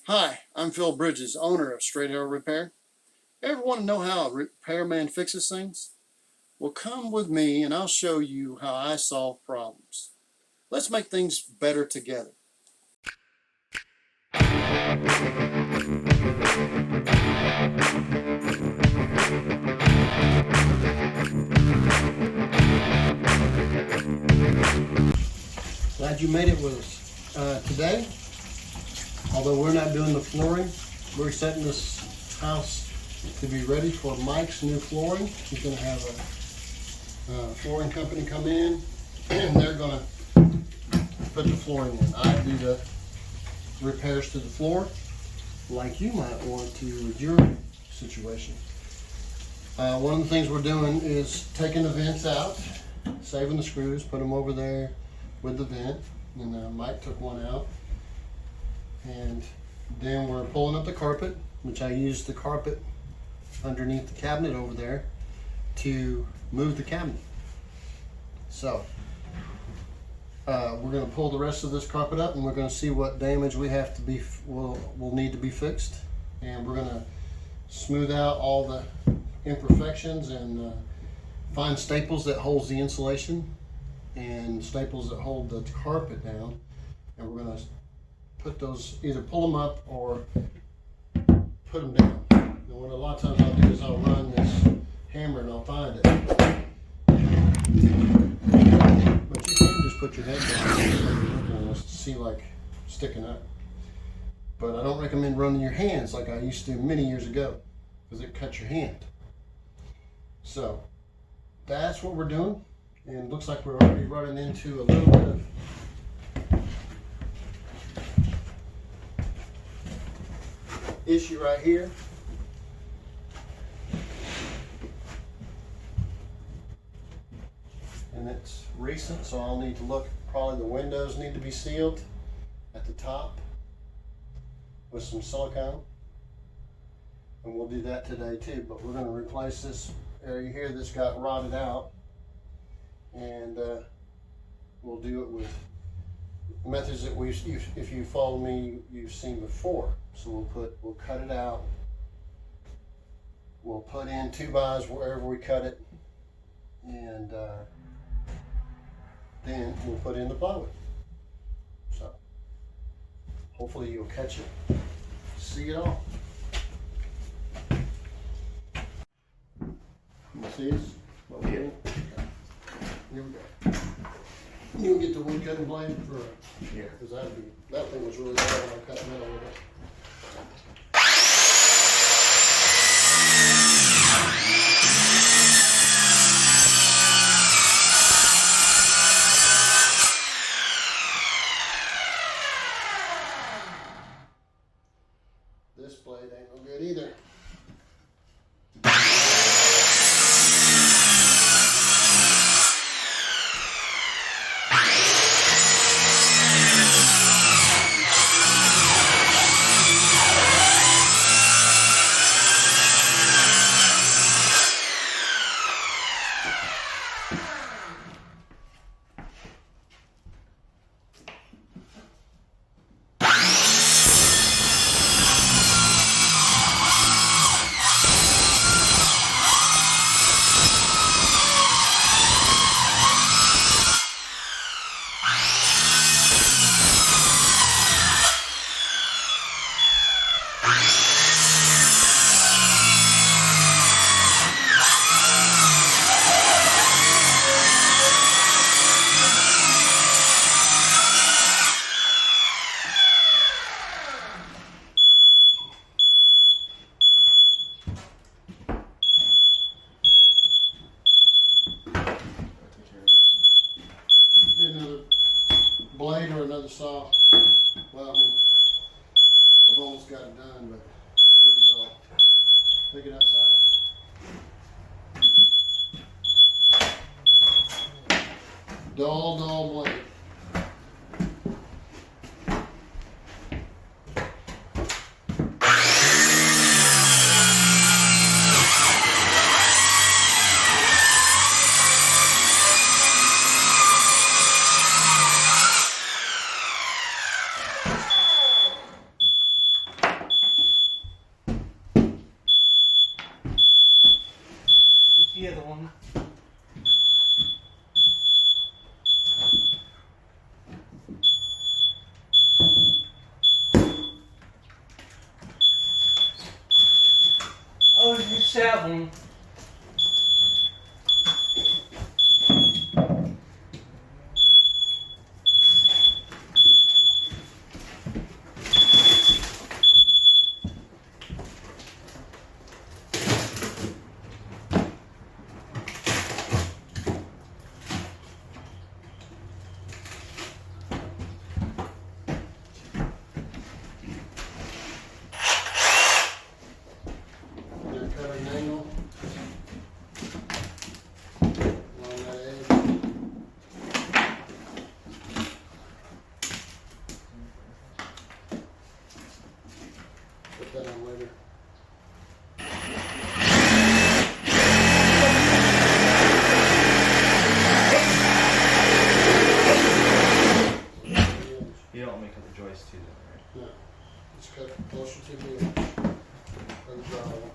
Hi, I'm Phil Bridges, owner of Straight Arrow Repair. Ever want to know how a repairman fixes things? Well, come with me and I'll show you how I solve problems. Let's make things better together. Glad you made it with us today. Although we're not doing the flooring, we're setting this house to be ready for Mike's new flooring. He's going to have a flooring company come in and they're going to put the flooring in. I do the repairs to the floor like you might want to with your situation. One of the things we're doing is taking the vents out, saving the screws, put them over there with the vent, and Mike took one out. And then we're pulling up the carpet, which I used the carpet underneath the cabinet over there to move the cabinet. So we're going to pull the rest of this carpet up and we're going to see what damage we have to be will need to be fixed, and we're going to smooth out all the imperfections and find staples that holds the insulation and staples that hold the carpet down, and we're going to put those, either pull them up or put them down. And what a lot of times I'll do is I'll run this hammer and I'll find it. But you can just put your head down and see like sticking up. But I don't recommend running your hands like I used to many years ago, because it cuts your hand. So that's what we're doing, and it looks like we're already running into a little bit of issue right here. And it's recent, so I'll need to look. Probably the windows need to be sealed at the top with some silicone, and we'll do that today too. But we're going to replace this area here that's got rotted out, and we'll do it with methods that if you follow me, you've seen before. So we'll cut it out. We'll put in 2x wherever we cut it, and then we'll put in the plywood. So hopefully you'll catch it, see it all. You see this? What we're doing? Here we go. You'll get the wood cutting blade for Yeah. because that thing was really bad when I cut metal with it. This blade ain't no good either. Another blade or another saw. Well, I mean, I've almost got it done, but it's pretty dull. Take it outside. Dull blade. something? Oh, you're shouting. Gonna cut an angle along that edge. Put that on later. You don't want me to cut the joist too, then, right? No, let's cut closer to the edge of the drywall.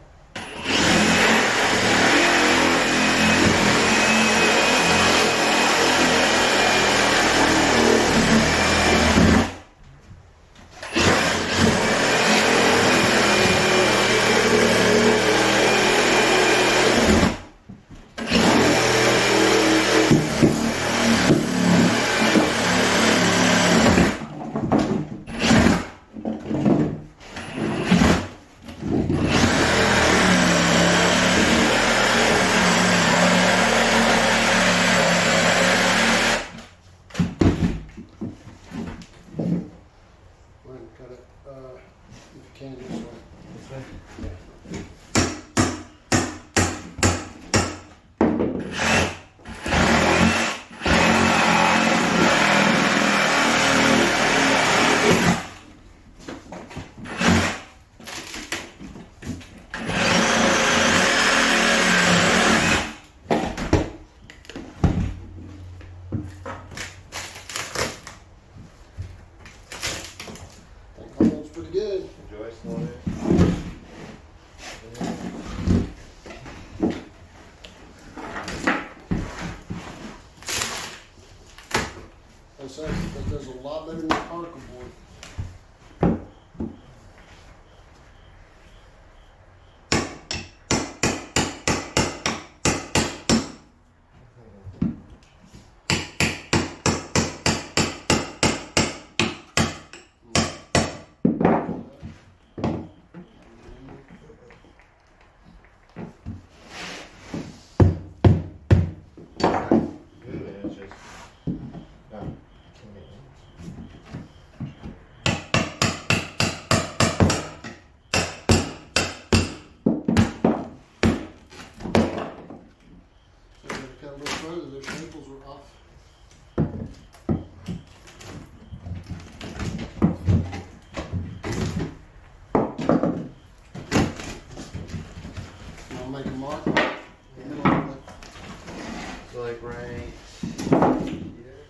Go ahead and cut it, if you can, this way. This way? Yeah. I think that looks pretty good. The joist on it. I say that does a lot better than the particle board. Good, it's just. No, can't get in. So we're gonna cut a little further, those staples were off. I'll make a mark in the middle of it. So like right here.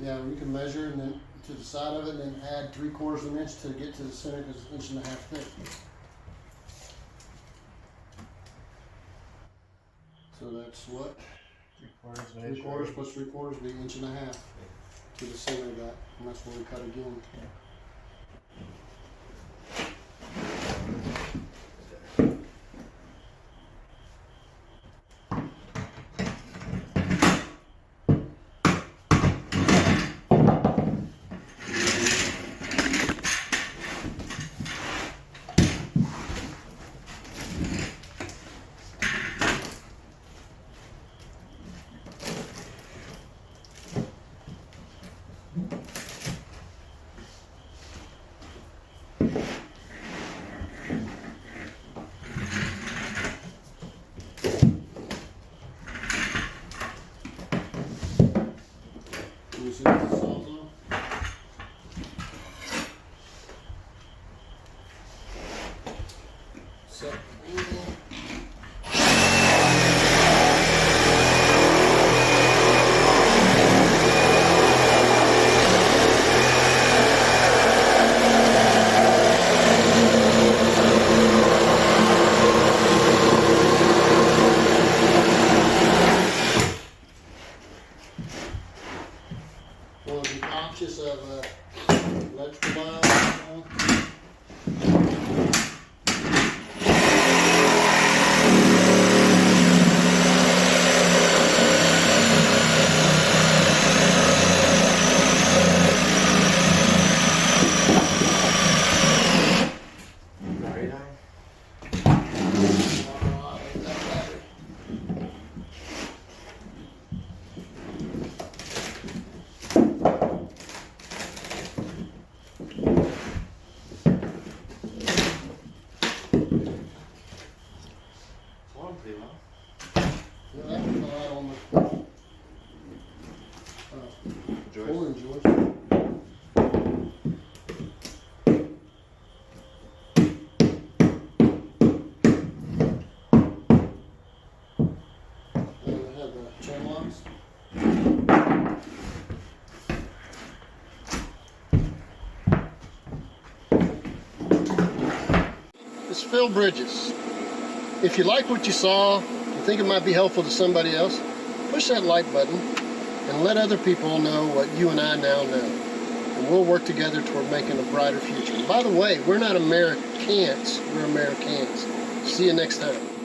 Yeah, we can measure and then to the side of it and then add 3/4 of an inch to get to the center because it's 1.5 inches thick. So that's what? 3/4 of an inch. 3/4 plus 3/4 would be 1.5 inches to the center of that, and that's where we cut again. Can you see the sawzall? Set angle. build bridges. If you like what you saw, you think it might be helpful to somebody else, push that like button and let other people know what you and I now know. And we'll work together toward making a brighter future. And by the way, we're not Americans, we're Americans. See you next time.